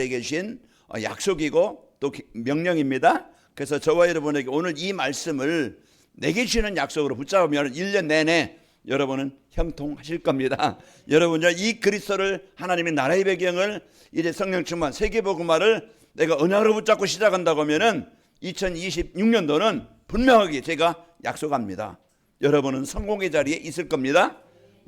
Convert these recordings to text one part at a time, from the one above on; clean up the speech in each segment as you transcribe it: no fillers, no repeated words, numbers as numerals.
에게 주신 약속이고 또 명령입니다. 그래서 저와 여러분에게 오늘 이 말씀을 내게 주시는 약속으로 붙잡으면 1년 내내 여러분은 형통하실 겁니다. 여러분요, 이 그리스도를, 하나님의 나라의 배경을, 이제 성령 충만 세계복음화를 내가 언약으로 붙잡고 시작한다고 하면은 2026년도는 분명하게 제가 약속합니다. 여러분은 성공의 자리에 있을 겁니다.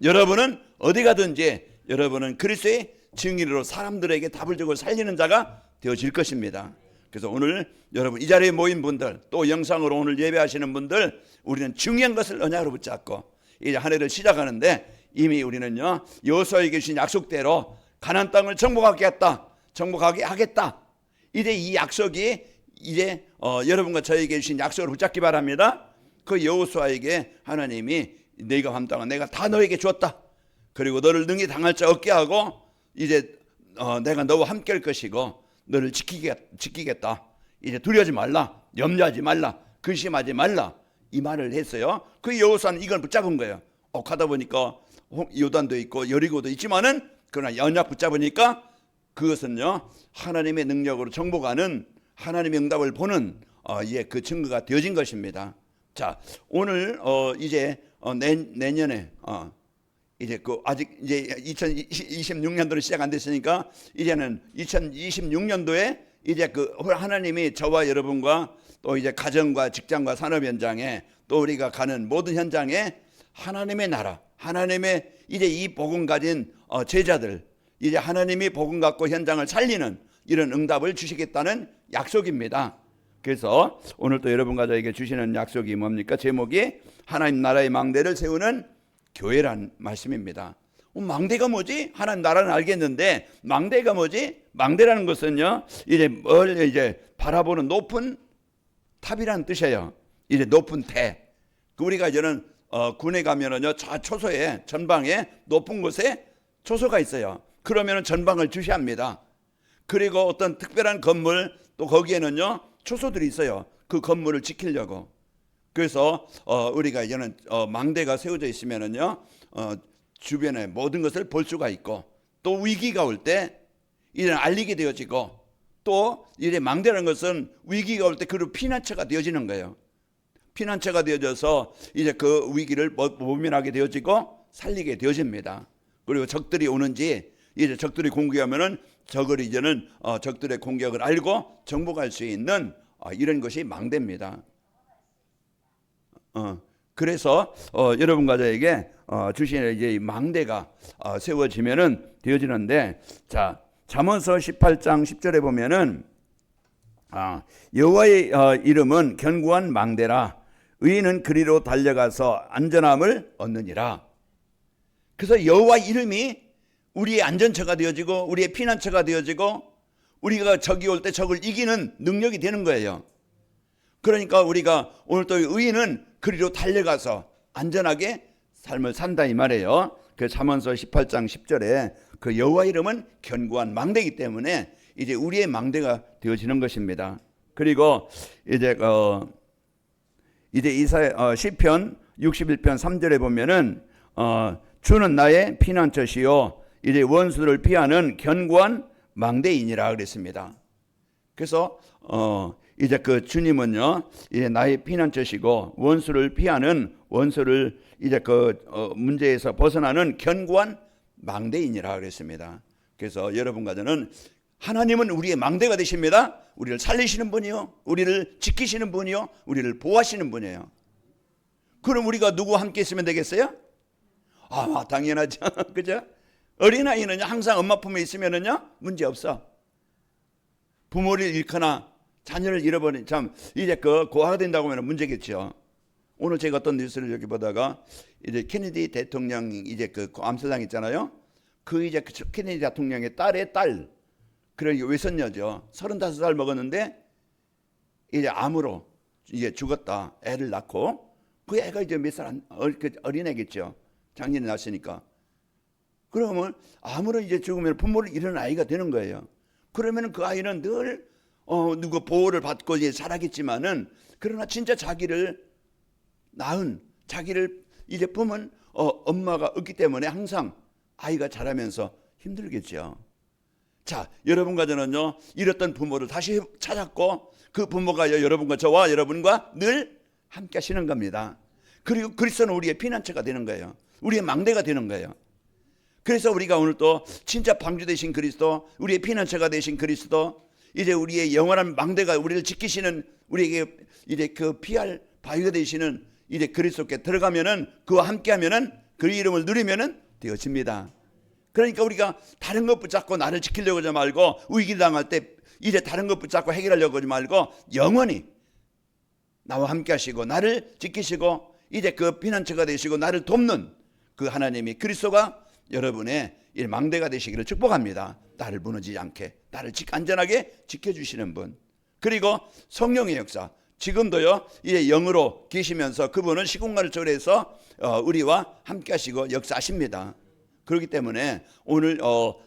여러분은 어디 가든지 여러분은 그리스도의 증인으로 사람들에게 답을 주고 살리는 자가 되어질 것입니다. 그래서 오늘 여러분 이 자리에 모인 분들, 또 영상으로 오늘 예배하시는 분들, 우리는 중요한 것을 언약으로 붙잡고 이제 한 해를 시작하는데, 이미 우리는요 여호수아에게 주신 약속대로 가나안 땅을 정복하게 하겠다. 이제 이 약속이 이제 여러분과 저에게 주신 약속을 붙잡기 바랍니다. 그 여호수아에게 하나님이 네가 한 땅은 내가 다 너에게 주었다. 그리고 너를 능히 당할 자 없게 하고 이제 내가 너와 함께 할 것이고 너를 지키겠다. 이제 두려워하지 말라, 염려하지 말라, 근심하지 말라, 이 말을 했어요. 그 여호수아는 이걸 붙잡은 거예요. 가다 보니까 요단도 있고 여리고도 있지만은 그러나 언약 붙잡으니까 그것은요 하나님의 능력으로 정복하는, 하나님의 응답을 보는 그 증거가 되어진 것입니다. 자, 오늘 이제 내년에 이제 아직 이제 2026년도는 시작 안 됐으니까 이제는 2026년도에 이제 하나님이 저와 여러분과 또 이제 가정과 직장과 산업 현장에 또 우리가 가는 모든 현장에 하나님의 나라, 하나님의 이제 이 복음 가진 제자들, 이제 하나님이 복음 갖고 현장을 살리는 이런 응답을 주시겠다는 약속입니다. 그래서 오늘 또 여러분과 저에게 주시는 약속이 뭡니까? 제목이 하나님 나라의 망대를 세우는 교회란 말씀입니다. 망대가 뭐지? 하나님 나라는 알겠는데 망대가 뭐지? 망대라는 것은요 이제 멀리 이제 바라보는 높은 탑이라는 뜻이에요. 이제 높은 태. 우리가 이제는 군에 가면은요 초소에 전방에 높은 곳에 초소가 있어요. 그러면은 전방을 주시합니다. 그리고 어떤 특별한 건물, 또 거기에는요 초소들이 있어요. 그 건물을 지키려고. 그래서 우리가 이제는 망대가 세워져 있으면은요 주변의 모든 것을 볼 수가 있고, 또 위기가 올 때 이제는 알리게 되어지고, 또 이제 망대라는 것은 위기가 올 때 그리고 피난처가 되어지는 거예요. 피난처가 되어져서 이제 그 위기를 모면하게 되어지고 살리게 되어집니다. 그리고 적들이 오는지, 이제 적들이 공격하면은 적을 이제는 적들의 공격을 알고 정복할 수 있는 이런 것이 망대입니다. 그래서 여러분과 저에게 주신 이제 이 망대가 세워지면은 되어지는데, 자, 잠언서 18장 10절에 보면은 여호와의 이름은 견고한 망대라, 의인은 그리로 달려가서 안전함을 얻느니라. 그래서 여호와 이름이 우리의 안전처가 되어지고 우리의 피난처가 되어지고 우리가 적이 올 때 적을 이기는 능력이 되는 거예요. 그러니까 우리가 오늘 또 의인은 그리로 달려가서 안전하게 삶을 산다 이 말이에요. 그 잠언서 18장 10절에 그 여호와 이름은 견고한 망대이기 때문에 이제 우리의 망대가 되어지는 것입니다. 그리고 이제 시편 61편 3절에 보면은 주는 나의 피난처시요 이제 원수를 피하는 견고한 망대이니라 그랬습니다. 그래서 이제 그 주님은요 이제 나의 피난처시고 원수를 피하는, 원수를 이제 문제에서 벗어나는 견고한 망대이니라 그랬습니다. 그래서 여러분과 저는 하나님은 우리의 망대가 되십니다. 우리를 살리시는 분이요, 우리를 지키시는 분이요, 우리를 보호하시는 분이에요. 그럼 우리가 누구와 함께 있으면 되겠어요? 당연하죠. 그죠? 어린아이는 항상 엄마 품에 있으면은요 문제 없어. 부모를 잃거나 자녀를 잃어버린, 참 이제 고아가 된다고 하면 문제겠죠. 오늘 제가 어떤 뉴스를 여기 보다가 이제 케네디 대통령 이제 암살당 있잖아요. 이제 케네디 대통령의 딸의 딸, 그러니까 외손녀죠. 35살 먹었는데 이제 암으로 이제 죽었다. 애를 낳고, 그 애가 이제 몇 살 어린애겠죠. 작년에 낳았으니까. 그러면 암으로 이제 죽으면 부모를 잃은 아이가 되는 거예요. 그러면 그 아이는 늘 누구 보호를 받고 이제 자라겠지만은, 그러나 진짜 자기를 낳은, 자기를 이제 품은 엄마가 없기 때문에 항상 아이가 자라면서 힘들겠죠. 자, 여러분과 저는요, 잃었던 부모를 다시 찾았고 그 부모가 여러분과 저와 여러분과 늘 함께 하시는 겁니다. 그리고 그리스도는 우리의 피난처가 되는 거예요. 우리의 망대가 되는 거예요. 그래서 우리가 오늘 또 진짜 방주 되신 그리스도, 우리의 피난처가 되신 그리스도, 이제 우리의 영원한 망대가 우리를 지키시는, 우리에게 이제 그 피할 바위가 되시는 이제 그리스도께 들어가면은, 그와 함께하면은, 그 이름을 누리면은 되어집니다. 그러니까 우리가 다른 것 붙잡고 나를 지키려고 하지 말고, 위기 당할 때 이제 다른 것 붙잡고 해결하려고 하지 말고, 영원히 나와 함께 하시고 나를 지키시고 이제 그 피난처가 되시고 나를 돕는 그 하나님이, 그리스도가 여러분의 망대가 되시기를 축복합니다. 나를 무너지지 않게, 나를 안전하게 지켜주시는 분. 그리고 성령의 역사, 지금도요 이제 영으로 계시면서 그분은 시공간을 초월해서 우리와 함께 하시고 역사하십니다. 그렇기 때문에 오늘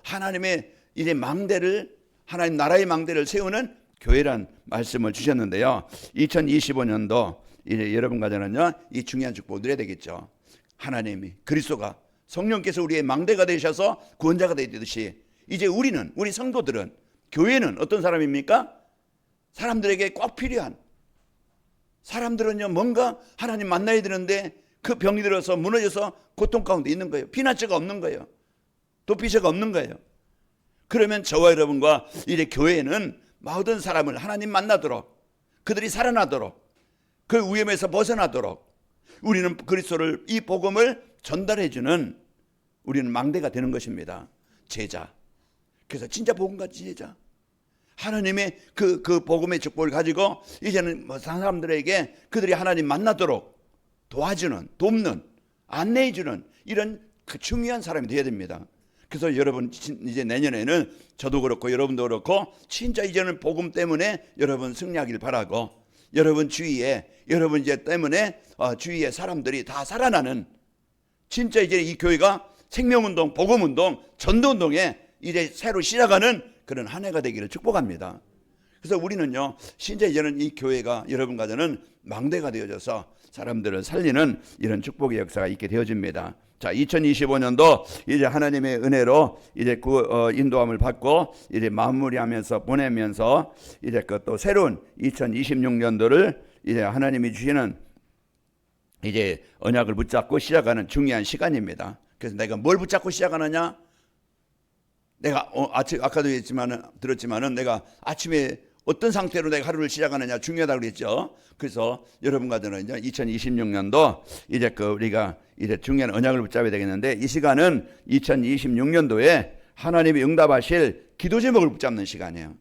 하나님의 이제 망대를, 하나님 나라의 망대를 세우는 교회란 말씀을 주셨는데요. 2025년도 이제 여러분과 저는요 이 중요한 축복을 누려야 되겠죠. 하나님이, 그리스도가, 성령께서 우리의 망대가 되셔서 구원자가 되듯이 이제 우리는, 우리 성도들은, 교회는 어떤 사람입니까? 사람들에게 꼭 필요한, 사람들은요 뭔가 하나님 만나야 되는데 그 병이 들어서 무너져서 고통 가운데 있는 거예요. 피난처가 없는 거예요. 도피처가 없는 거예요. 그러면 저와 여러분과 이제 교회는 모든 사람을 하나님 만나도록, 그들이 살아나도록, 그 위험에서 벗어나도록 우리는 그리스도를, 이 복음을 전달해주는, 우리는 망대가 되는 것입니다. 제자. 그래서 진짜 복음같이 제자, 하나님의 그 복음의 축복을 가지고 이제는 사람들에게 그들이 하나님 만나도록 도와주는, 돕는, 안내해주는 이런 그 중요한 사람이 되어야 됩니다. 그래서 여러분 이제 내년에는 저도 그렇고 여러분도 그렇고 진짜 이제는 복음 때문에 여러분 승리하길 바라고, 여러분 주위에, 여러분 이제 때문에 주위에 사람들이 다 살아나는, 진짜 이제 이 교회가 생명운동, 복음운동, 전도운동에 이제 새로 시작하는 그런 한 해가 되기를 축복합니다. 그래서 우리는요 진짜 이제는 이 교회가 여러분과 저는 망대가 되어져서 사람들을 살리는 이런 축복의 역사가 있게 되어집니다. 자, 2025년도 이제 하나님의 은혜로 이제 그 인도함을 받고 이제 마무리하면서 보내면서 이제 그 또 새로운 2026년도를 이제 하나님이 주시는 이제 언약을 붙잡고 시작하는 중요한 시간입니다. 그래서 내가 뭘 붙잡고 시작하느냐? 내가 아까도 들었지만은 내가 아침에 어떤 상태로 내가 하루를 시작하느냐 중요하다고 그랬죠. 그래서 여러분과 저는 이제 2026년도 이제 우리가 이제 중요한 언약을 붙잡아야 되겠는데, 이 시간은 2026년도에 하나님이 응답하실 기도 제목을 붙잡는 시간이에요.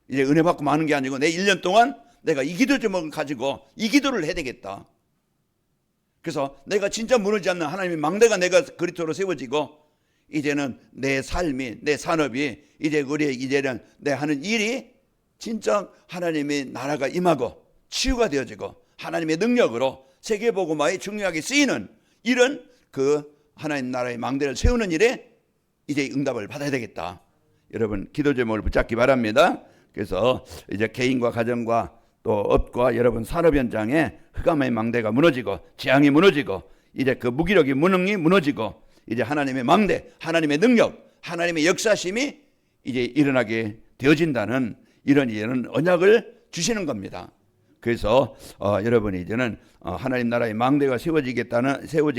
이제 은혜 받고 마는 게 아니고 내 1년 동안 내가 이 기도 제목을 가지고 이 기도를 해야 되겠다. 그래서 내가 진짜 무너지지 않는 하나님의 망대가 내가 그리스도로 세워지고, 이제는 내 삶이, 내 산업이, 이제는 내 하는 일이 진짜 하나님의 나라가 임하고 치유가 되어지고 하나님의 능력으로 세계복음화에 중요하게 쓰이는 이런 그 하나님 나라의 망대를 세우는 일에 이제 응답을 받아야 되겠다. 여러분 기도 제목을 붙잡기 바랍니다. 그래서 이제 개인과 가정과 또 업과 여러분 산업 현장에 흑암의 망대가 무너지고 재앙이 무너지고 이제 그 무기력이 무능이 무너지고 이제 하나님의 망대, 하나님의 능력, 하나님의 역사심이 이제 일어나게 되어진다는 이런 언약을 주시는 겁니다. 그래서 여러분이 이제는 하나님 나라의 망대가 세워지게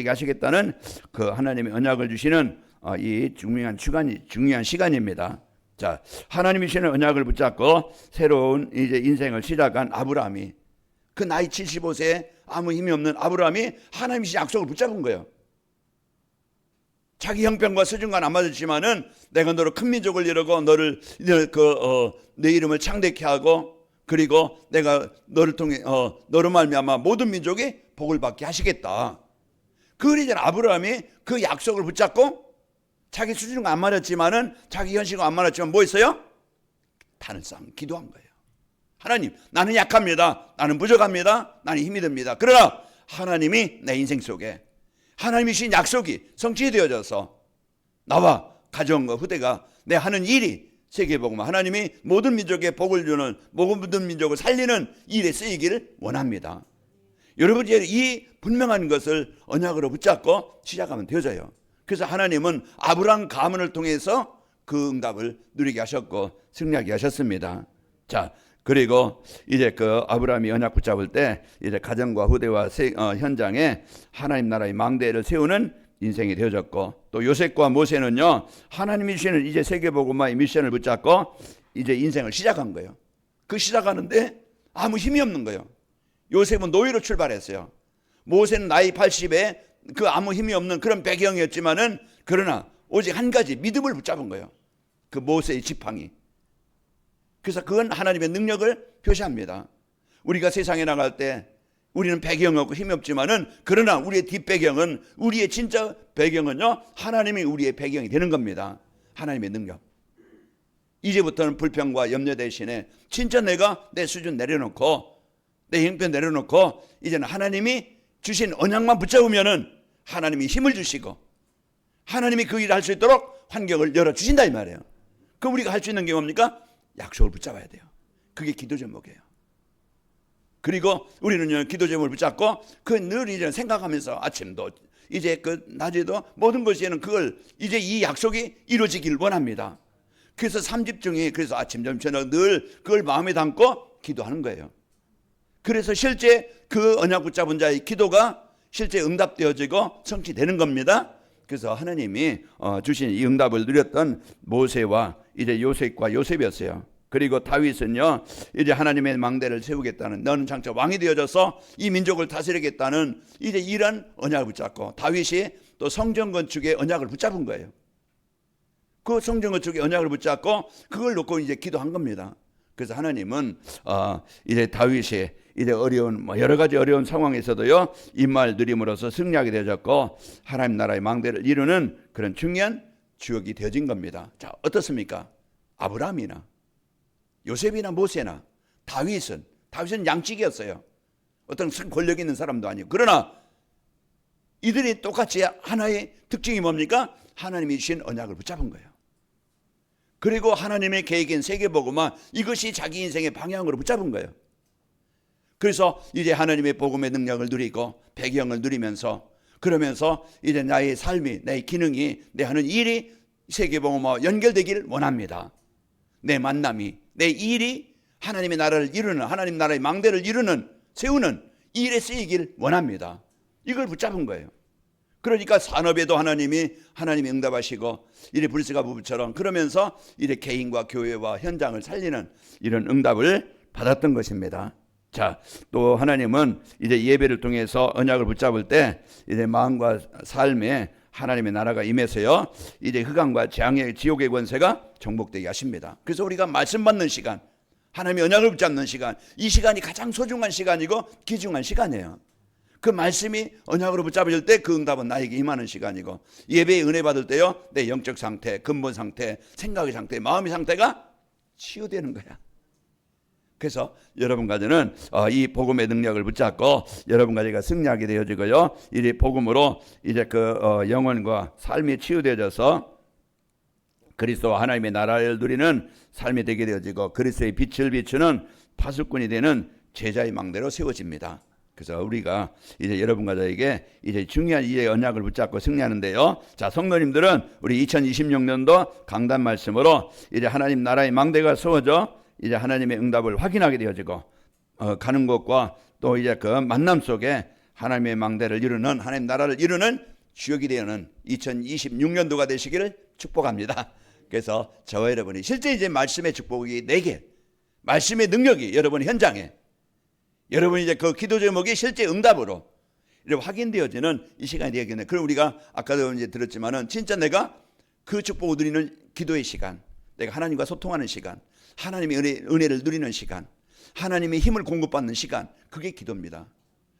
하시겠다는 그 하나님의 언약을 주시는 이 중요한 시간입니다. 자, 하나님이 주시는 언약을 붙잡고 새로운 이제 인생을 시작한 아브라함이, 그 나이 75세 아무 힘이 없는 아브라함이 하나님이 주신 약속을 붙잡은 거예요. 자기 형편과 수준과는 안 맞았지만은 내가 너를 큰 민족을 이루고 내 이름을 창대케 하고, 그리고 내가 너를 통해 너로 말미암아 모든 민족이 복을 받게 하시겠다. 그러니까 아브라함이 그 약속을 붙잡고 자기 수준과 안 맞았지만은 자기 현실과 안 맞았지만 뭐 했어요? 단을 쌓은 기도한 거예요. 하나님, 나는 약합니다. 나는 부족합니다. 나는 힘이 듭니다. 그러나 하나님이 내 인생 속에 하나님이 주신 약속이 성취되어져서 나와 가정과 후대가 내 하는 일이 세계복음, 하나님이 모든 민족에 복을 주는, 모든 민족을 살리는 일에 쓰이기를 원합니다. 여러분이 이 분명한 것을 언약으로 붙잡고 시작하면 되어져요. 그래서 하나님은 아브라함 가문을 통해서 그 응답을 누리게 하셨고 승리하게 하셨습니다. 자, 그리고 이제 그 아브라함이 언약 붙잡을 때 이제 가정과 후대와 현장에 하나님 나라의 망대를 세우는 인생이 되어졌고, 또 요셉과 모세는요 하나님이 주시는 이제 세계복음화의 미션을 붙잡고 이제 인생을 시작한 거예요. 그 시작하는데 아무 힘이 없는 거예요. 요셉은 노예로 출발했어요. 모세는 나이 80에 그 아무 힘이 없는 그런 배경이었지만은 그러나 오직 한 가지 믿음을 붙잡은 거예요. 그 모세의 지팡이. 그래서 그건 하나님의 능력을 표시합니다. 우리가 세상에 나갈 때 우리는 배경이 없고 힘이 없지만은 그러나 우리의 뒷배경은, 우리의 진짜 배경은요 하나님이 우리의 배경이 되는 겁니다. 하나님의 능력. 이제부터는 불평과 염려 대신에 진짜 내가 내 수준 내려놓고 내 형편 내려놓고 이제는 하나님이 주신 언약만 붙잡으면은 하나님이 힘을 주시고 하나님이 그 일을 할 수 있도록 환경을 열어주신다 이 말이에요. 그럼 우리가 할 수 있는 게 뭡니까? 약속을 붙잡아야 돼요. 그게 기도 제목이에요. 그리고 우리는 기도 제목을 붙잡고 그 늘 이제 생각하면서 아침도 이제 그 낮에도 모든 것에는 그걸 이제 이 약속이 이루어지길 원합니다. 그래서 3집중이 그래서 아침 점심 저녁 늘 그걸 마음에 담고 기도하는 거예요. 그래서 실제 그 언약 붙잡은 자의 기도가 실제 응답되어지고 성취되는 겁니다. 그래서 하나님이 주신 이 응답을 누렸던 모세와 이제 요셉과 요셉이었어요. 그리고 다윗은요 이제 하나님의 망대를 세우겠다는, 너는 장차 왕이 되어져서 이 민족을 다스리겠다는 이제 이런 언약을 붙잡고, 다윗이 또 성전 건축의 언약을 붙잡은 거예요. 그 성전 건축의 언약을 붙잡고 그걸 놓고 이제 기도한 겁니다. 그래서 하나님은 이제 다윗이 이제 어려운 여러 가지 어려운 상황에서도요 임마를 누림으로써 승리하게 되어졌고 하나님 나라의 망대를 이루는 그런 중요한 주역이 되어진 겁니다. 자, 어떻습니까? 아브라함이나 요셉이나 모세나 다윗은 양찍이었어요. 어떤 권력 있는 사람도 아니고. 그러나 이들이 똑같이 하나의 특징이 뭡니까? 하나님이 주신 언약을 붙잡은 거예요. 그리고 하나님의 계획인 세계복음화, 이것이 자기 인생의 방향으로 붙잡은 거예요. 그래서 이제 하나님의 복음의 능력을 누리고 배경을 누리면서, 그러면서 이제 나의 삶이, 내 기능이, 내 하는 일이 세계복음화와 연결되기를 원합니다. 내 만남이, 내 일이 하나님의 나라를 이루는, 하나님 나라의 망대를 이루는, 세우는 이 일에 쓰이길 원합니다. 이걸 붙잡은 거예요. 그러니까 산업에도 하나님이 응답하시고 이래 불스가 부부처럼 그러면서 이래 개인과 교회와 현장을 살리는 이런 응답을 받았던 것입니다. 자, 또 하나님은 이제 예배를 통해서 언약을 붙잡을 때 이제 마음과 삶에 하나님의 나라가 임해서요 이제 흑암과 재앙의 지옥의 권세가 정복되게 하십니다. 그래서 우리가 말씀 받는 시간, 하나님의 언약을 붙잡는 시간, 이 시간이 가장 소중한 시간이고 귀중한 시간이에요. 그 말씀이 언약으로 붙잡을 때 그 응답은 나에게 임하는 시간이고, 예배에 은혜 받을 때요 내 영적 상태, 근본 상태, 생각의 상태, 마음의 상태가 치유되는 거야. 그래서 여러분 가지는 이 복음의 능력을 붙잡고 여러분 가지가 승리하게 되어지고요, 이 복음으로 이제 그 영혼과 삶이 치유되어져서 그리스도와 하나님의 나라를 누리는 삶이 되게 되어지고 그리스도의 빛을 비추는 파수꾼이 되는 제자의 망대로 세워집니다. 그래서 우리가 이제 여러분과 저에게 이제 중요한 이 언약을 붙잡고 승리하는데요. 자, 성도님들은 우리 2026년도 강단 말씀으로 이제 하나님 나라의 망대가 세워져 이제 하나님의 응답을 확인하게 되어지고 가는 곳과 또 이제 그 만남 속에 하나님의 망대를 이루는, 하나님 나라를 이루는 주역이 되는 2026년도가 되시기를 축복합니다. 그래서 저와 여러분이 실제 이제 말씀의 축복이 내게, 말씀의 능력이 여러분 현장에, 여러분이 이제 그 기도 제목이 실제 응답으로 이렇게 확인되어지는 이 시간이 되겠네. 그럼 우리가 아까도 이제 들었지만은 진짜 내가 그 축복을 누리는 기도의 시간, 내가 하나님과 소통하는 시간, 하나님의 은혜를 누리는 시간, 하나님의 힘을 공급받는 시간, 그게 기도입니다.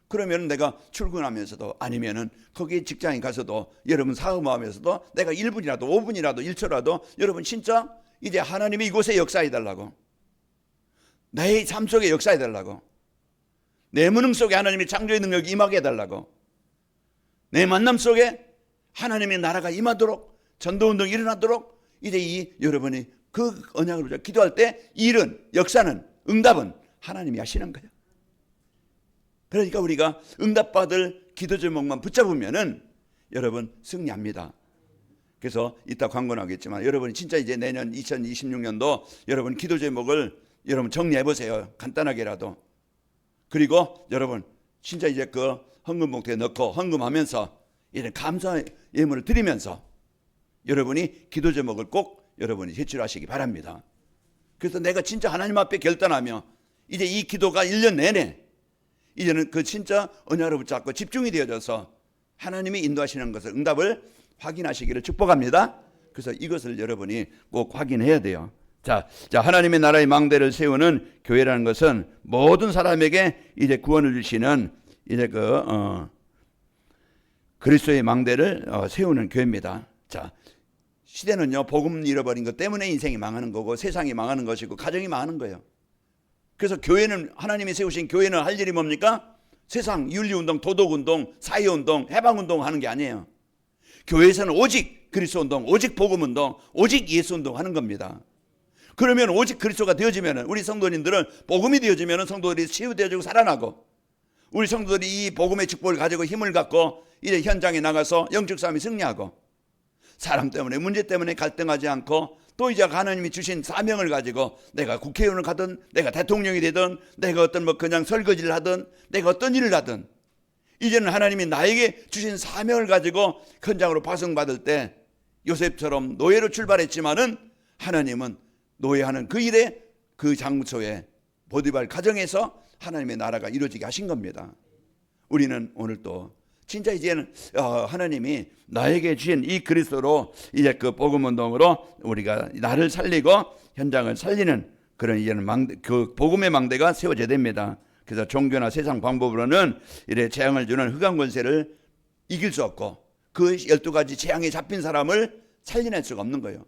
그러면 내가 출근하면서도 아니면은 거기 직장에 가서도 여러분 사업하면서도 내가 1분이라도 5분이라도 1초라도 여러분 진짜 이제 하나님이 이곳에 역사해 달라고, 내 삶 속에 역사해 달라고, 내 무능 속에 하나님의 창조의 능력이 임하게 해달라고, 내 만남 속에 하나님의 나라가 임하도록, 전도운동이 일어나도록 이제 이 여러분이 그 언약으로 기도할 때 일은, 역사는, 응답은 하나님이 하시는 거예요. 그러니까 우리가 응답받을 기도 제목만 붙잡으면은 여러분 승리합니다. 그래서 이따 광고 나오겠지만 여러분이 진짜 이제 내년 2026년도 여러분 기도 제목을 여러분 정리해 보세요. 간단하게라도. 그리고 여러분 진짜 이제 그 헌금 봉투에 넣고 헌금하면서 이런 감사 예물을 드리면서 여러분이 기도 제목을 꼭 여러분이 제출하시기 바랍니다. 그래서 내가 진짜 하나님 앞에 결단하며 이제 이 기도가 1년 내내 이제는 그 진짜 언약을 붙잡고 집중이 되어져서 하나님이 인도하시는 것을 응답을 확인하시기를 축복합니다. 그래서 이것을 여러분이 꼭 확인해야 돼요. 자, 하나님의 나라의 망대를 세우는 교회라는 것은 모든 사람에게 이제 구원을 주시는 이제 그리스도의 망대를 세우는 교회입니다. 자, 시대는요 복음 잃어버린 것 때문에 인생이 망하는 거고 세상이 망하는 것이고 가정이 망하는 거예요. 그래서 교회는 하나님이 세우신 교회는 할 일이 뭡니까? 세상 윤리운동, 도덕운동, 사회운동, 해방운동 하는 게 아니에요. 교회에서는 오직 그리스도운동, 오직 복음운동, 오직 예수운동 하는 겁니다. 그러면 오직 그리스도가 되어지면 우리 성도님들은 복음이 되어지면 성도들이 치유되어지고 살아나고 우리 성도들이 이 복음의 축복을 가지고 힘을 갖고 이제 현장에 나가서 영적 싸움에 승리하고 사람 때문에 문제 때문에 갈등하지 않고 또 이제 하나님이 주신 사명을 가지고 내가 국회의원을 가든 내가 대통령이 되든 내가 어떤 그냥 설거지를 하든 내가 어떤 일을 하든 이제는 하나님이 나에게 주신 사명을 가지고 현장으로 파송받을 때 요셉처럼 노예로 출발했지만은 하나님은 노예하는 그 일에 그 장소에 보디발 가정에서 하나님의 나라가 이루어지게 하신 겁니다. 우리는 오늘 또 진짜 이제는 하나님이 나에게 주신 이 그리스도로 이제 그 복음 운동으로 우리가 나를 살리고 현장을 살리는 그런 이제는 그 복음의 망대가 세워져야 됩니다. 그래서 종교나 세상 방법으로는 이래 재앙을 주는 흑암 권세를 이길 수 없고 그 12가지 재앙에 잡힌 사람을 살려낼 수가 없는 거예요.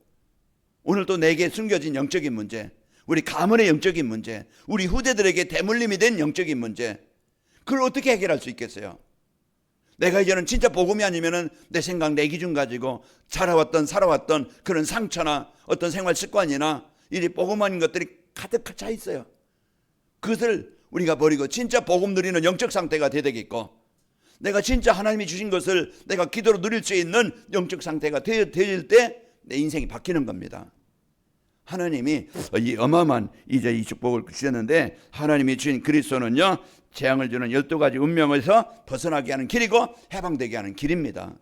오늘 또 내게 숨겨진 영적인 문제, 우리 가문의 영적인 문제, 우리 후대들에게 대물림이 된 영적인 문제, 그걸 어떻게 해결할 수 있겠어요? 내가 이제는 진짜 복음이 아니면은 내 생각, 내 기준 가지고 살아왔던 그런 상처나 어떤 생활 습관이나 이 복음 아닌 것들이 가득 차 있어요. 그것을 우리가 버리고 진짜 복음 누리는 영적 상태가 되겠고 내가 진짜 하나님이 주신 것을 내가 기도로 누릴 수 있는 영적 상태가 되질 때 내 인생이 바뀌는 겁니다. 하나님이 이 어마어마한 이제 이 축복을 주셨는데 하나님이 주신 그리스도는요 재앙을 주는 12가지 운명에서 벗어나게 하는 길이고 해방되게 하는 길입니다.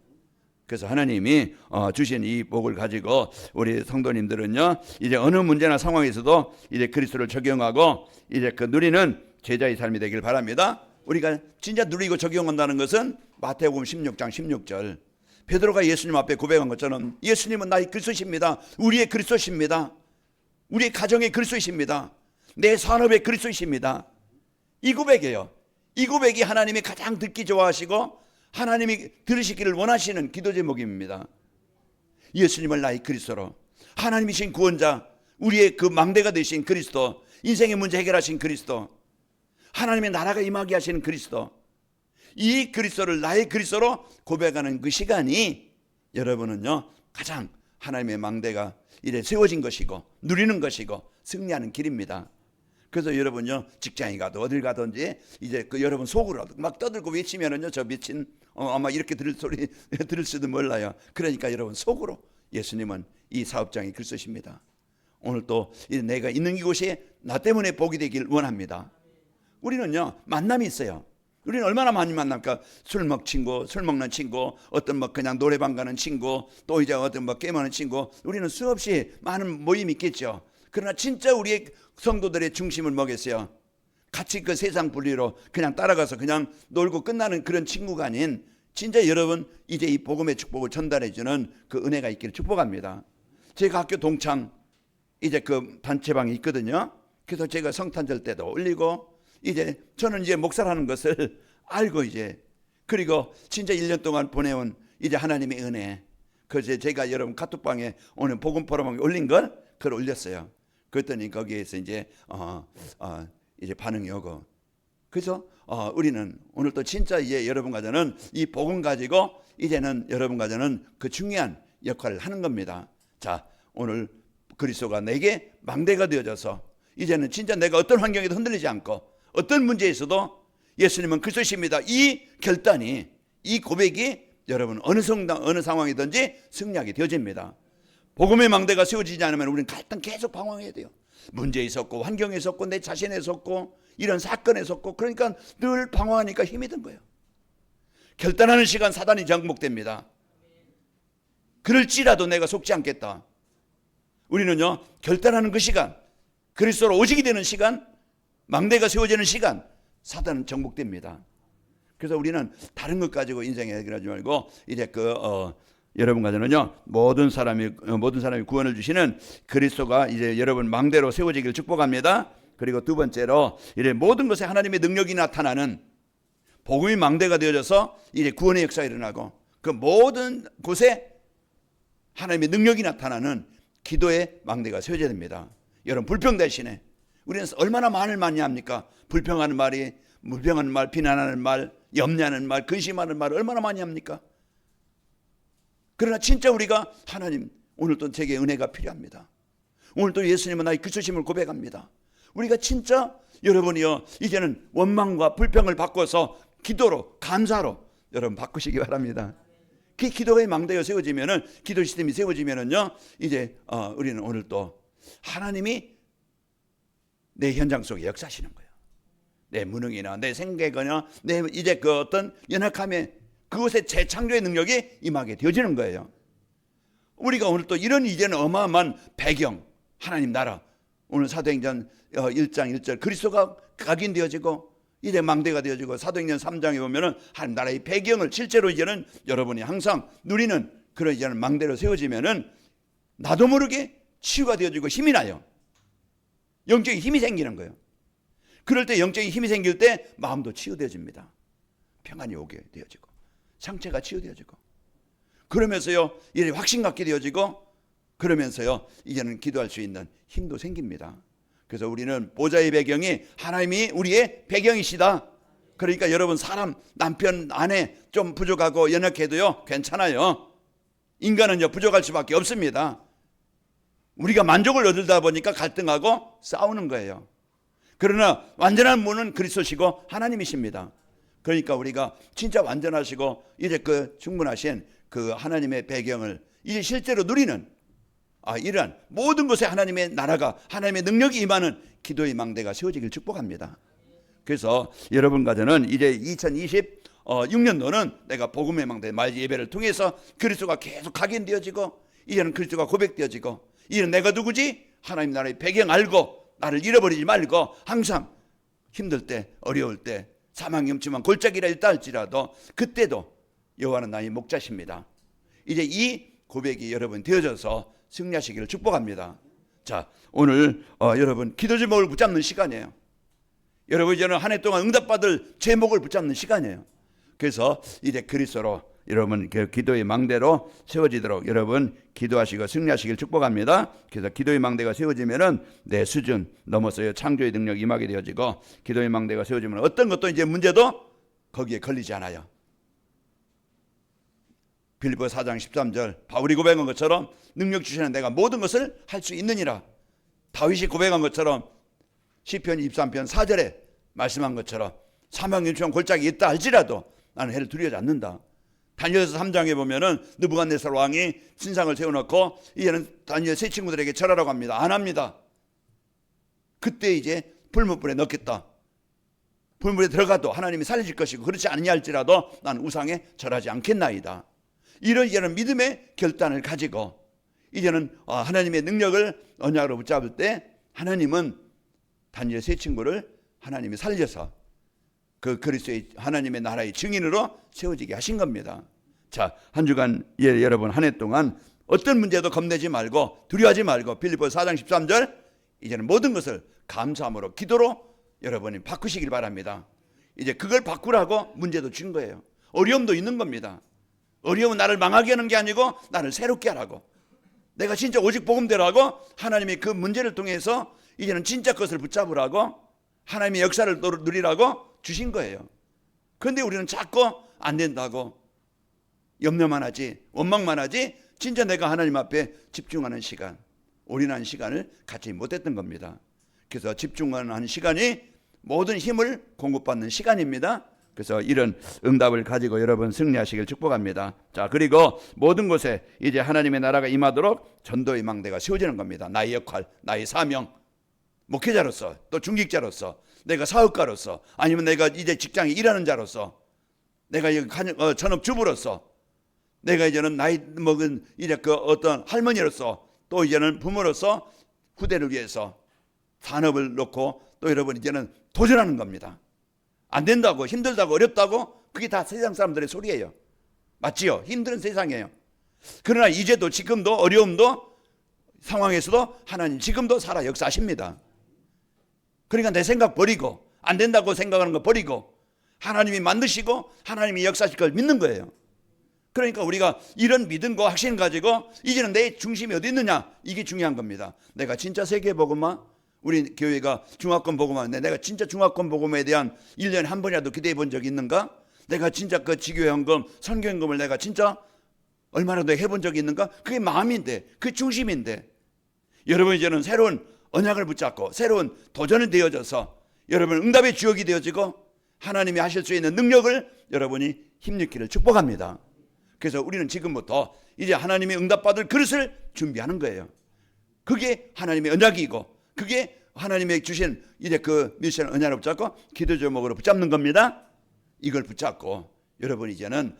그래서 하나님이 주신 이 복을 가지고 우리 성도님들은요 이제 어느 문제나 상황에서도 이제 그리스도를 적용하고 이제 그 누리는 제자의 삶이 되길 바랍니다. 우리가 진짜 누리고 적용한다는 것은 마태복음 16장 16절 베드로가 예수님 앞에 고백한 것처럼 예수님은 나의 그리스도십니다. 우리의 그리스도십니다. 우리의 가정의 그리스도이십니다. 내 산업의 그리스도이십니다. 이 고백이에요. 이 고백이 하나님이 가장 듣기 좋아하시고 하나님이 들으시기를 원하시는 기도 제목입니다. 예수님을 나의 그리스도로 하나님이신 구원자 우리의 그 망대가 되신 그리스도 인생의 문제 해결하신 그리스도 하나님의 나라가 임하게 하시는 그리스도 이 그리스도를 나의 그리스도로 고백하는 그 시간이 여러분은요 가장 하나님의 망대가 이래 세워진 것이고 누리는 것이고 승리하는 길입니다. 그래서 여러분요 직장에 가도 어딜 가든지 이제 그 여러분 속으로 막 떠들고 외치면은요 저 미친 아마 이렇게 들을 소리 들을지도 몰라요. 그러니까 여러분 속으로 예수님은 이 사업장이 그리스도십니다. 오늘 또 내가 있는 이곳이 나 때문에 복이 되길 원합니다. 우리는요 만남이 있어요. 우리는 얼마나 많이 만납니까? 술 먹는 친구, 어떤 그냥 노래방 가는 친구, 또 이제 어떤 게임하는 친구, 우리는 수없이 많은 모임이 있겠죠. 그러나 진짜 우리의 성도들의 중심을 뭐겠어요? 같이 그 세상 분리로 그냥 따라가서 그냥 놀고 끝나는 그런 친구가 아닌 진짜 여러분 이제 이 복음의 축복을 전달해주는 그 은혜가 있기를 축복합니다. 제가 학교 동창 이제 그 단체방이 있거든요. 그래서 제가 성탄절 때도 올리고 이제 저는 이제 목사라는 것을 알고 이제 그리고 진짜 1년 동안 보내온 이제 하나님의 은혜 그래서 제가 여러분 카톡방에 오늘 복음 포럼에 올린 걸 그걸 올렸어요. 그랬더니 거기에서 이제 이제 반응이 오고 그래서 우리는 오늘 또 진짜 이제 여러분과 저는 이 복음 가지고 이제는 여러분과 저는 그 중요한 역할을 하는 겁니다. 자 오늘 그리스도가 내게 망대가 되어져서 이제는 진짜 내가 어떤 환경에도 흔들리지 않고 어떤 문제에서도 예수님은 그리스도십니다. 이 결단이 이 고백이 여러분 어느 상황이든지 승리하게 되어집니다. 복음의 망대가 세워지지 않으면 우리는 갈등 계속 방황해야 돼요. 문제에 있었고 환경에 있었고 내 자신에 있었고 이런 사건에 있었고, 그러니까 늘 방황하니까 힘이 든 거예요. 결단하는 시간 사단이 정복됩니다. 그럴지라도 내가 속지 않겠다. 우리는요, 결단하는 그 시간, 그리스도로 오직이 되는 시간, 망대가 세워지는 시간, 사단은 정복됩니다. 그래서 우리는 다른 것 가지고 인생에 해결하지 말고 이제 여러분과 저는요, 모든 사람이 구원을 주시는 그리스도가 이제 여러분 망대로 세워지기를 축복합니다. 그리고 두 번째로 이제 모든 것에 하나님의 능력이 나타나는 복음이 망대가 되어져서 이제 구원의 역사가 일어나고, 그 모든 곳에 하나님의 능력이 나타나는 기도의 망대가 세워져야 됩니다. 여러분, 불평 대신에 우리는 얼마나 말을 많이 합니까? 불평하는 말이, 불평하는 말, 비난하는 말, 염려하는 말, 근심하는 말을 얼마나 많이 합니까? 그러나 진짜 우리가 하나님, 오늘 또 제게 은혜가 필요합니다. 오늘 또 예수님은 나의 그리스도심을 고백합니다. 우리가 진짜 여러분이요, 이제는 원망과 불평을 바꿔서 기도로, 감사로 여러분 바꾸시기 바랍니다. 그 기도의 망대가 세워지면은, 기도 시스템이 세워지면은요, 이제 우리는 오늘 또 하나님이 내 현장 속에 역사하시는 거예요. 내 무능이나 내 생각이나 내 이제 그 어떤 연약함에 그곳에 재창조의 능력이 임하게 되어지는 거예요. 우리가 오늘 또 이런 이제는 어마어마한 배경, 하나님 나라, 오늘 사도행전 1장 1절 그리스도가 각인되어지고 이제 망대가 되어지고, 사도행전 3장에 보면은 하나님 나라의 배경을 실제로 이제는 여러분이 항상 누리는 그런 이제는 망대로 세워지면은 나도 모르게 치유가 되어지고 힘이 나요. 영적인 힘이 생기는 거예요. 그럴 때 영적인 힘이 생길 때 마음도 치유되어집니다. 평안이 오게 되어지고 상처가 치유되어지고, 그러면서요 이제 확신 갖게 되어지고, 그러면서요 이제는 기도할 수 있는 힘도 생깁니다. 그래서 우리는 보좌의 배경이 하나님이 우리의 배경이시다. 그러니까 여러분, 사람, 남편, 아내 좀 부족하고 연약해도요 괜찮아요. 인간은요 부족할 수밖에 없습니다. 우리가 만족을 얻다 보니까 갈등하고 싸우는 거예요. 그러나 완전한 분은 그리스도시고 하나님이십니다. 그러니까 우리가 진짜 완전하시고 이제 그 충분하신 그 하나님의 배경을 이제 실제로 누리는, 이러한 모든 것에 하나님의 나라가, 하나님의 능력이 임하는 기도의 망대가 세워지길 축복합니다. 그래서 여러분과 저는 이제 2026년도는 내가 복음의 망대, 말 예배를 통해서 그리스도가 계속 각인되어지고, 이제는 그리스도가 고백되어지고, 이제는 내가 누구지? 하나님 나라의 배경 알고 나를 잃어버리지 말고 항상 힘들 때, 어려울 때, 사망이 엄침한 골짜기라 있다 할지라도 그때도 여호와는 나의 목자십니다. 이제 이 고백이 여러분 되어져서 승리하시기를 축복합니다. 자, 오늘 여러분 기도 제목을 붙잡는 시간이에요. 여러분 이제는 한 해 동안 응답받을 제목을 붙잡는 시간이에요. 그래서 이제 그리스도로 여러분 그 기도의 망대로 세워지도록 여러분 기도하시고 승리하시길 축복합니다. 그래서 기도의 망대가 세워지면은 내 수준 넘어서요 창조의 능력이 임하게 되어지고, 기도의 망대가 세워지면 어떤 것도 이제 문제도 거기에 걸리지 않아요. 빌립보 4장 13절 바울이 고백한 것처럼 능력 주시는 내가 모든 것을 할 수 있느니라. 다윗이 고백한 것처럼 시편 23편 4절에 말씀한 것처럼 사망의 유충한 골짜기 있다 할지라도 나는 해를 두려워하지 않는다. 다니엘서 3장에 보면은 느부갓네살 왕이 신상을 세워놓고 이제는 다니엘 세 친구들에게 절하라고 합니다. 안 합니다. 그때 이제 불못불에 넣겠다. 불물에 들어가도 하나님이 살려줄 것이고, 그렇지 않냐 할지라도 나는 우상에 절하지 않겠나이다. 이런 이제는 믿음의 결단을 가지고 이제는 하나님의 능력을 언약으로 붙잡을 때 하나님은 다니엘 세 친구를 하나님이 살려서 그 그리스도의 하나님의 나라의 증인으로 세워지게 하신 겁니다. 자, 한 주간 여러분 한 해 동안 어떤 문제도 겁내지 말고 두려워하지 말고 빌립보서 4장 13절 이제는 모든 것을 감사함으로 기도로 여러분이 바꾸시길 바랍니다. 이제 그걸 바꾸라고 문제도 준 거예요. 어려움도 있는 겁니다. 어려움은 나를 망하게 하는 게 아니고 나를 새롭게 하라고, 내가 진짜 오직 복음대로 하고 하나님이 그 문제를 통해서 이제는 진짜 것을 붙잡으라고, 하나님의 역사를 누리라고 주신 거예요. 그런데 우리는 자꾸 안 된다고 염려만 하지, 원망만 하지, 진짜 내가 하나님 앞에 집중하는 시간, 올인하는 시간을 갖지 못했던 겁니다. 그래서 집중하는 시간이 모든 힘을 공급받는 시간입니다. 그래서 이런 응답을 가지고 여러분 승리하시길 축복합니다. 자, 그리고 모든 곳에 이제 하나님의 나라가 임하도록 전도의 망대가 세워지는 겁니다. 나의 역할, 나의 사명, 목회자로서, 또 중직자로서, 내가 사업가로서, 아니면 내가 이제 직장에 일하는 자로서, 내가 전업주부로서, 내가 이제는 나이 먹은 이제 그 어떤 할머니로서, 또 이제는 부모로서 후대를 위해서 산업을 놓고 또 여러분 이제는 도전하는 겁니다. 안 된다고, 힘들다고, 어렵다고, 그게 다 세상 사람들의 소리예요. 맞지요? 힘든 세상이에요. 그러나 이제도 지금도 어려움도 상황에서도 하나님 지금도 살아 역사하십니다. 그러니까 내 생각 버리고, 안 된다고 생각하는 거 버리고, 하나님이 만드시고 하나님이 역사하실 걸 믿는 거예요. 그러니까 우리가 이런 믿음과 확신 가지고 이제는 내 중심이 어디 있느냐, 이게 중요한 겁니다. 내가 진짜 세계복음화, 우리 교회가 중화권 복음화인데 내가 진짜 중화권 복음에 대한 1년에 한 번이라도 기대해 본 적이 있는가? 내가 진짜 그 지교연금, 선교연금을 내가 진짜 얼마라도 해본 적이 있는가? 그게 마음인데, 그게 중심인데, 여러분 이제는 새로운 언약을 붙잡고 새로운 도전이 되어져서 여러분 응답의 주역이 되어지고 하나님이 하실 수 있는 능력을 여러분이 힘입기를 축복합니다. 그래서 우리는 지금부터 이제 하나님의 응답받을 그릇을 준비하는 거예요. 그게 하나님의 언약이고, 그게 하나님의 주신 이제 그 미션 언약을 붙잡고 기도 제목으로 붙잡는 겁니다. 이걸 붙잡고 여러분 이제는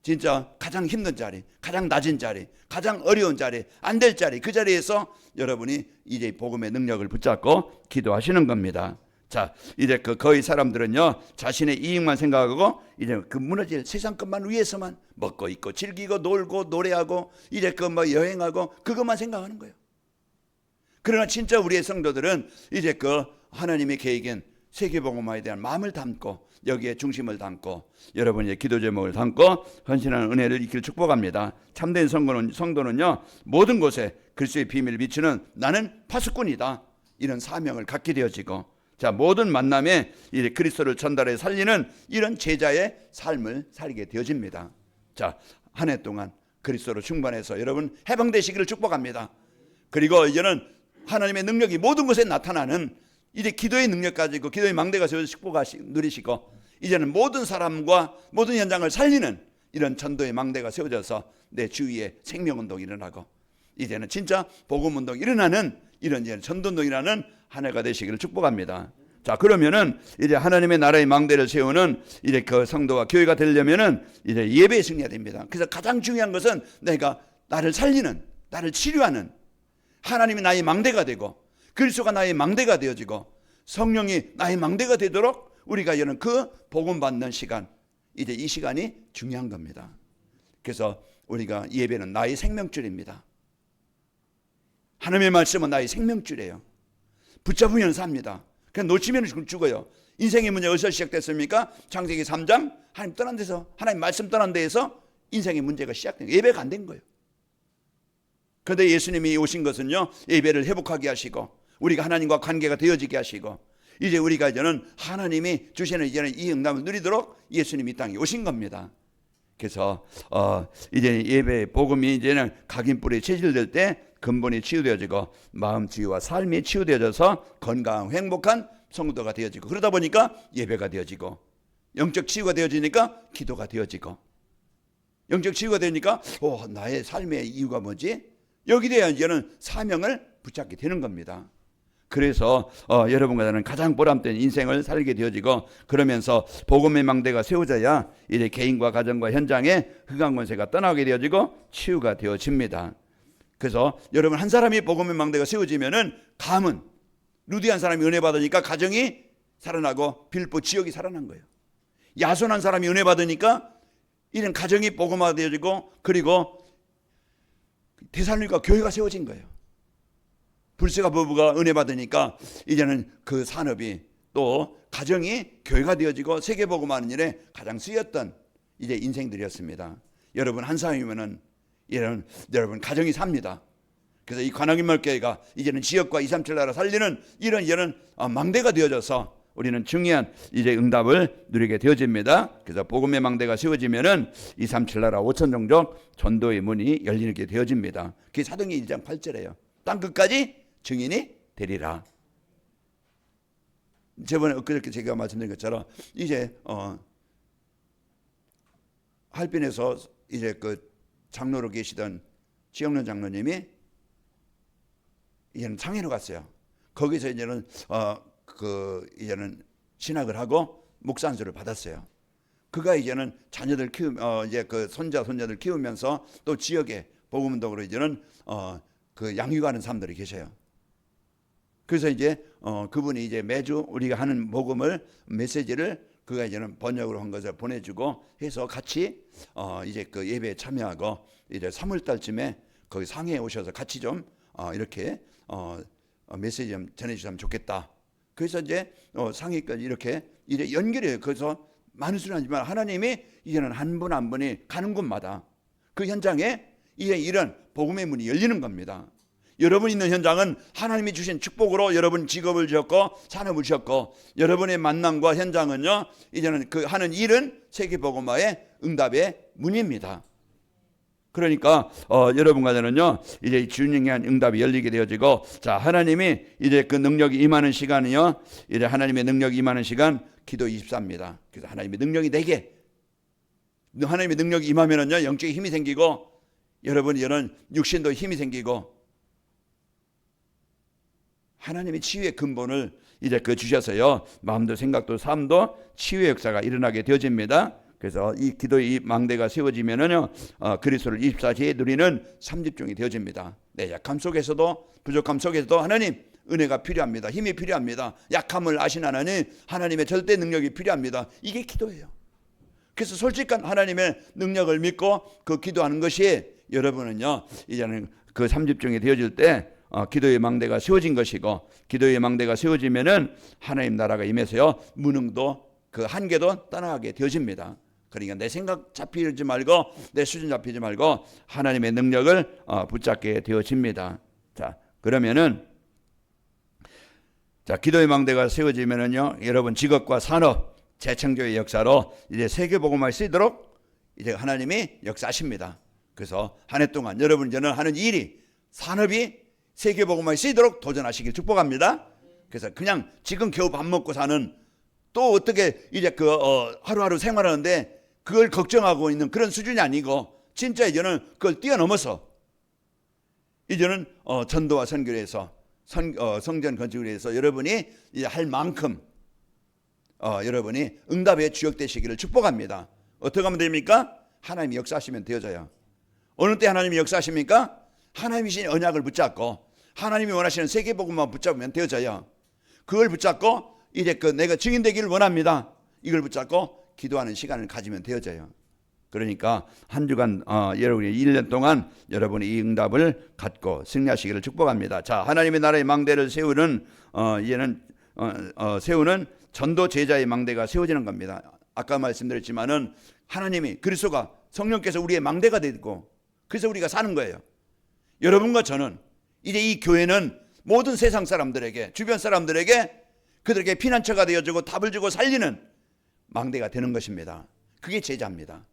진짜 가장 힘든 자리, 가장 낮은 자리, 가장 어려운 자리, 안 될 자리, 그 자리에서 여러분이 이제 복음의 능력을 붙잡고 기도하시는 겁니다. 자, 이제 그 거의 사람들은요, 자신의 이익만 생각하고 이제 그 무너질 세상 것만 위해서만 먹고 있고 즐기고 놀고 노래하고 이제 그 뭐 여행하고 그것만 생각하는 거예요. 그러나 진짜 우리의 성도들은 이제 그 하나님의 계획인 세계복음화에 대한 마음을 담고 여기에 중심을 담고 여러분의 기도 제목을 담고 헌신하는 은혜를 있기를 축복합니다. 참된 성도는요, 모든 곳에 그리스도의 비밀을 비추는 나는 파수꾼이다, 이런 사명을 갖게 되어지고, 자, 모든 만남에 이제 그리스도를 전달해 살리는 이런 제자의 삶을 살게 되어집니다. 자, 한 해 동안 그리스도로 충만해서 여러분 해방되시기를 축복합니다. 그리고 이제는 하나님의 능력이 모든 곳에 나타나는 이제 기도의 능력 가지고 기도의 망대가 세워서 누리시고, 이제는 모든 사람과 모든 현장을 살리는 이런 전도의 망대가 세워져서 내 주위에 생명운동이 일어나고 이제는 진짜 복음운동이 일어나는 이런 전도운동이라는 한 해가 되시기를 축복합니다. 자, 그러면은 이제 하나님의 나라의 망대를 세우는 이제 그 성도와 교회가 되려면은 이제 예배에 승리해야 됩니다. 그래서 가장 중요한 것은 내가 나를 살리는, 나를 치료하는 하나님이 나의 망대가 되고 그리스도가 나의 망대가 되어지고 성령이 나의 망대가 되도록 우리가 이제는 그 복음 받는 시간, 이제 이 시간이 중요한 겁니다. 그래서 우리가 예배는 나의 생명줄입니다. 하나님의 말씀은 나의 생명줄이에요. 붙잡으면 삽니다. 그냥 놓치면 죽어요. 인생의 문제가 어디서 시작됐습니까? 창세기 3장 하나님 떠난 데서, 하나님 말씀 떠난 데에서 인생의 문제가 시작된 거예요. 예배가 안 된 거예요. 그런데 예수님이 오신 것은요, 예배를 회복하게 하시고 우리가 하나님과 관계가 되어지게 하시고 이제 우리가 이제는 하나님이 주시는 이제는 이 응답을 누리도록 예수님이 이 땅에 오신 겁니다. 그래서 이제 예배 복음이 이제는 각인뿌리에 체질될 때 근본이 치유되어지고 마음 치유와 삶이 치유되어져서 건강한 행복한 성도가 되어지고, 그러다 보니까 예배가 되어지고 영적 치유가 되어지니까 기도가 되어지고, 영적 치유가 되니까 나의 삶의 이유가 뭐지? 여기 대한 이제는 사명을 붙잡게 되는 겁니다. 그래서 여러분과 나는 가장 보람된 인생을 살게 되어지고, 그러면서 복음의 망대가 세워져야 이제 개인과 가정과 현장에 흑암 권세가 떠나게 되어지고 치유가 되어집니다. 그래서 여러분 한 사람이 복음의 망대가 세워지면은 감은 루디한 사람이 은혜 받으니까 가정이 살아나고 빌보 지역이 살아난 거예요. 야손한 사람이 은혜 받으니까 이런 가정이 복음화 되어지고, 그리고 데살로니가 교회가 세워진 거예요. 불세가 부부가 은혜 받으니까 이제는 그 산업이 또 가정이 교회가 되어지고 세계 복음하는 일에 가장 쓰였던 이제 인생들이었습니다. 여러분 한 사람이면은 여러분 가정이 삽니다. 그래서 이 관악인말교회가 이제는 지역과 237 나라 살리는 이런 망대가 되어져서 우리는 중요한 이제 응답을 누리게 되어집니다. 그래서 복음의 망대가 세워지면은 237 나라 5천 종족 전도의 문이 열리게 되어집니다. 그게 사도행전 1장 8절이에요. 땅 끝까지 증인이 되리라. 저번에 엊그저께 제가 말씀드린 것처럼 이제 할빈에서 이제 그 장로로 계시던 지영련 장로님이 이제는 상해로 갔어요. 거기서 이제는 이제는 신학을 하고 목사 안수를 받았어요. 그가 이제는 자녀들 이제 그 손자들 키우면서 또 지역에 복음운동으로 이제는 그 양육하는 사람들이 계셔요. 그래서 이제 그분이 이제 매주 우리가 하는 복음을 메시지를 그가 이제는 번역으로 한 것을 보내주고 해서 같이 이제 그 예배에 참여하고 이제 3월 달쯤에 거기 상해에 오셔서 같이 좀 이렇게 메시지 좀 전해주시면 좋겠다. 그래서 이제 상해까지 이렇게 이제 연결해요. 그래서 많은 수는 아니지만 하나님이 이제는 한 분 한 분이 가는 곳마다 그 현장에 이제 이런 복음의 문이 열리는 겁니다. 여러분 있는 현장은 하나님이 주신 축복으로 여러분 직업을 주셨고 산업을 주셨고 여러분의 만남과 현장은요 이제는 그 하는 일은 세계복음화의 응답의 문입니다. 그러니까 여러분 가정은요 이제 주님의 한 응답이 열리게 되어지고 자 하나님이 이제 그 능력이 임하는 시간이요 이제 하나님의 능력이 임하는 시간 기도 24입니다. 그래서 하나님의 능력이 내게 하나님의 능력이 임하면은요 영적인 힘이 생기고 여러분 이런 육신도 힘이 생기고 하나님의 치유의 근본을 이제 그 주셔서요 마음도 생각도 삶도 치유의 역사가 일어나게 되어집니다. 그래서 이 기도의 이 망대가 세워지면은요 그리스도를 24시에 누리는 삼집중이 되어집니다. 내 약함 속에서도 부족함 속에서도 하나님 은혜가 필요합니다. 힘이 필요합니다. 약함을 아신 하나님 하나님의 절대 능력이 필요합니다. 이게 기도예요. 그래서 솔직한 하나님의 능력을 믿고 그 기도하는 것이 여러분은요 이제는 그 삼집중이 되어질 때 기도의 망대가 세워진 것이고 기도의 망대가 세워지면은 하나님 나라가 임해서요 무능도 그 한계도 떠나가게 되어집니다. 그러니까 내 생각 잡히지 말고 내 수준 잡히지 말고 하나님의 능력을 붙잡게 되어집니다. 자 그러면은 자 기도의 망대가 세워지면은요 여러분 직업과 산업 재창조의 역사로 이제 세계복음화에 쓰이도록 이제 하나님이 역사하십니다. 그래서 한 해 동안 여러분 이제는 하는 일이 산업이 세계복음화에 쓰이도록 도전하시길 축복합니다. 그래서 그냥 지금 겨우 밥 먹고 사는 또 어떻게 이제 그 하루하루 생활하는데 그걸 걱정하고 있는 그런 수준이 아니고 진짜 이제는 그걸 뛰어넘어서 이제는 전도와 선교를 해서 성전 건축을 위해서 여러분이 이제 할 만큼 여러분이 응답의 주역 되시기를 축복합니다. 어떻게 하면 됩니까? 하나님이 역사하시면 되어져요. 어느 때 하나님이 역사하십니까? 하나님이신 언약을 붙잡고 하나님이 원하시는 세계복음만 붙잡으면 되어져요. 그걸 붙잡고 이제 그 내가 증인 되기를 원합니다. 이걸 붙잡고 기도하는 시간을 가지면 되어져요. 그러니까 한 주간 여러분이 1년 동안 여러분이 이 응답을 갖고 승리하시기를 축복합니다. 자 하나님의 나라의 망대를 세우는 이제는 세우는 전도 제자의 망대가 세워지는 겁니다. 아까 말씀드렸지만은 하나님이 그리스도가 성령께서 우리의 망대가 되고 그래서 우리가 사는 거예요. 여러분과 저는 이제 이 교회는 모든 세상 사람들에게 주변 사람들에게 그들에게 피난처가 되어주고 답을 주고 살리는 망대가 되는 것입니다. 그게 제자입니다.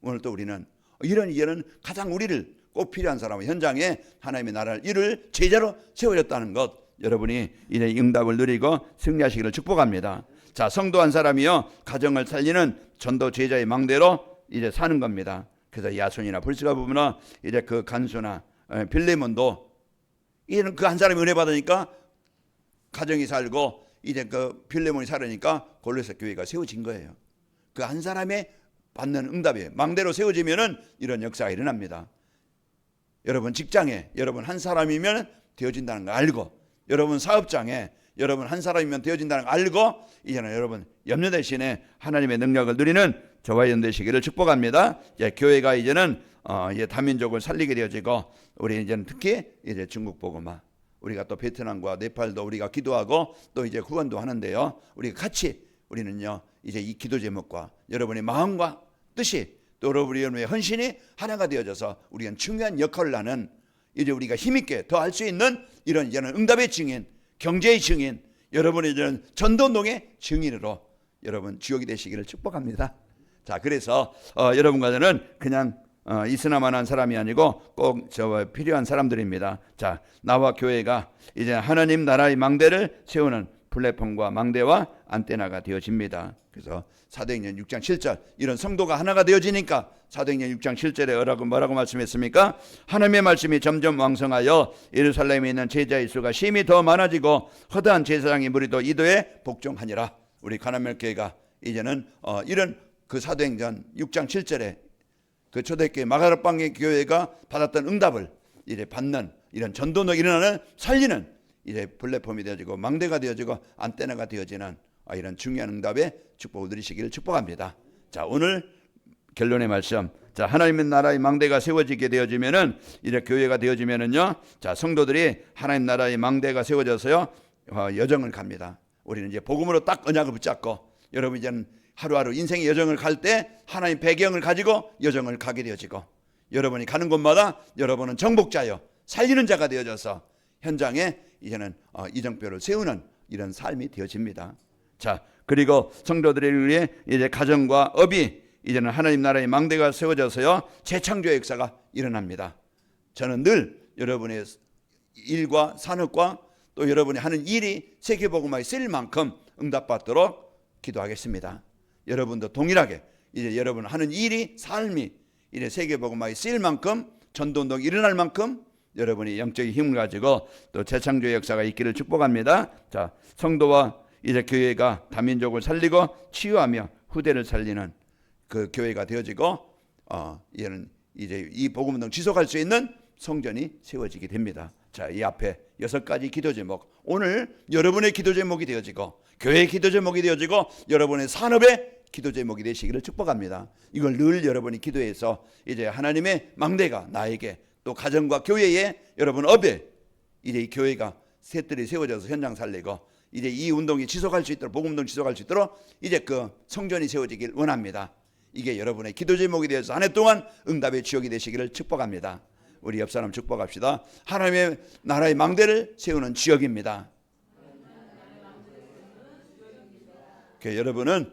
오늘 또 우리는 이런 가장 우리를 꼭 필요한 사람의 현장에 하나님의 나라를 이룰 제자로 세워졌다는 것 여러분이 이제 응답을 누리고 승리하시기를 축복합니다. 자 성도 한 사람이요 가정을 살리는 전도 제자의 망대로 이제 사는 겁니다. 그래서 야손이나 불스가 부부나 이제 그 간수나 빌레몬도 이제는 그 한 사람이 은혜 받으니까 가정이 살고 이제 그 빌레몬이 살으니까 골로새 교회가 세워진 거예요. 그 한 사람의 받는 응답이에요. 망대로 세워지면은 이런 역사가 일어납니다. 여러분 직장에 여러분 한 사람이면 되어진다는 거 알고 여러분 사업장에 여러분 한 사람이면 되어진다는 거 알고 이제는 여러분 염려 대신에 하나님의 능력을 누리는 저와 연되시기를 축복합니다. 이제 교회가 이제는 이제 다민족을 살리게 되어지고 우리 이제는 특히 이제 중국 복음화 우리가 또 베트남과 네팔도 우리가 기도하고 또 이제 후원도 하는데요. 우리가 같이 우리는요 이제 이 기도 제목과 여러분의 마음과 뜻이 또 여러분의 헌신이 하나가 되어져서 우리는 중요한 역할을 하는 이제 우리가 힘있게 더 할 수 있는 이런 이제는 응답의 증인, 경제의 증인, 여러분의 이제는 전도운동의 증인으로 여러분 주역이 되시기를 축복합니다. 자 그래서 여러분과는 그냥 있으나마나한 사람이 아니고 꼭 저 필요한 사람들입니다. 자 나와 교회가 이제 하나님 나라의 망대를 세우는 플랫폼과 망대와 안테나가 되어집니다. 그래서 사도행전 6장 7절 이런 성도가 하나가 되어지니까 사도행전 6장 7절에 뭐라고 말씀했습니까? 하나님의 말씀이 점점 왕성하여 예루살렘에 있는 제자의 수가 심히 더 많아지고 허다한 제사장의 무리도 이도에 복종하니라. 우리 관함멜교회가 이제는 이런 그 사도행전 6장 7절에 그 초대교회 마가라방의 교회가 받았던 응답을 이제 받는 이런 전도는 일어나는 살리는 이제 플랫폼이 되어지고 망대가 되어지고 안테나가 되어지는 이런 중요한 응답의 축복을 누리시기를 축복합니다. 자, 오늘 결론의 말씀. 자, 하나님의 나라의 망대가 세워지게 되어지면은 이제 교회가 되어지면은요. 자, 성도들이 하나님 나라의 망대가 세워져서요. 여정을 갑니다. 우리는 이제 복음으로 딱 언약을 붙잡고 여러분 이제는 하루하루 인생의 여정을 갈 때 하나님 배경을 가지고 여정을 가게 되어지고 여러분이 가는 곳마다 여러분은 정복자요 살리는 자가 되어져서 현장에 이제는 이정표를 세우는 이런 삶이 되어집니다. 자, 그리고 성도들을 위해 이제 가정과 업이 이제는 하나님 나라의 망대가 세워져서요 재창조의 역사가 일어납니다. 저는 늘 여러분의 일과 산업과 또 여러분이 하는 일이 세계복음화에 쓰일 만큼 응답받도록 기도하겠습니다. 여러분도 동일하게 이제 여러분 하는 일이 삶이 이제 세계복음화에 쓰일 만큼 전도운동이 일어날 만큼 여러분이 영적인 힘을 가지고 또 재창조의 역사가 있기를 축복합니다. 자, 성도와 이제 교회가 다민족을 살리고 치유하며 후대를 살리는 그 교회가 되어지고 이제는 이제 이 복음운동 지속할 수 있는 성전이 세워지게 됩니다. 자, 이 앞에 6가지 기도 제목, 오늘 여러분의 기도 제목이 되어지고 교회의 기도 제목이 되어지고 여러분의 산업의 기도 제목이 되시기를 축복합니다. 이걸 늘 여러분이 기도해서 이제 하나님의 망대가 나에게 또 가정과 교회에 여러분 업에 이제 이 교회가 셋들이 세워져서 현장 살리고 이제 이 운동이 지속할 수 있도록 복음운동 지속할 수 있도록 이제 그 성전이 세워지길 원합니다. 이게 여러분의 기도 제목이 되어서 한 해 동안 응답의 지역이 되시기를 축복합니다. 우리 옆 사람 축복합시다. 하나님의 나라의 망대를 세우는 지역입니다. 여러분은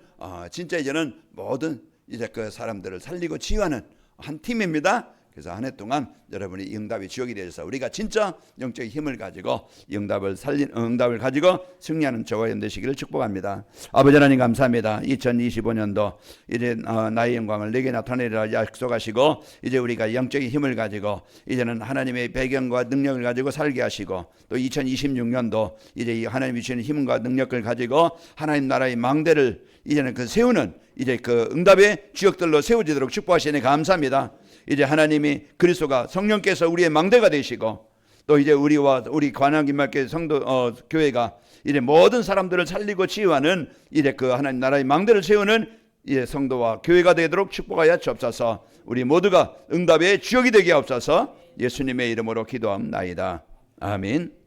진짜 이제는 모든 이제 그 사람들을 살리고 치유하는 한 팀입니다. 그래서 한 해 동안 여러분이 이 응답의 지역이 되어서 우리가 진짜 영적인 힘을 가지고 이 응답을 가지고 승리하는 저와 여러분 되시기를 축복합니다. 아버지 하나님 감사합니다. 2025년도 이제 나의 영광을 내게 나타내리라 약속하시고 이제 우리가 영적인 힘을 가지고 이제는 하나님의 배경과 능력을 가지고 살게 하시고 또 2026년도 이제 이 하나님이 주시는 힘과 능력을 가지고 하나님 나라의 망대를 이제는 그 세우는 이제 그 응답의 지역들로 세워지도록 축복하시니 감사합니다. 이제 하나님이 그리스도가 성령께서 우리의 망대가 되시고 또 이제 우리와 우리 관악인말교회 성도 교회가 이제 모든 사람들을 살리고 치유하는 이제 그 하나님 나라의 망대를 세우는 이제 성도와 교회가 되도록 축복하여 주옵소서. 우리 모두가 응답의 지역이 되게 하옵소서. 예수님의 이름으로 기도합나이다. 아멘.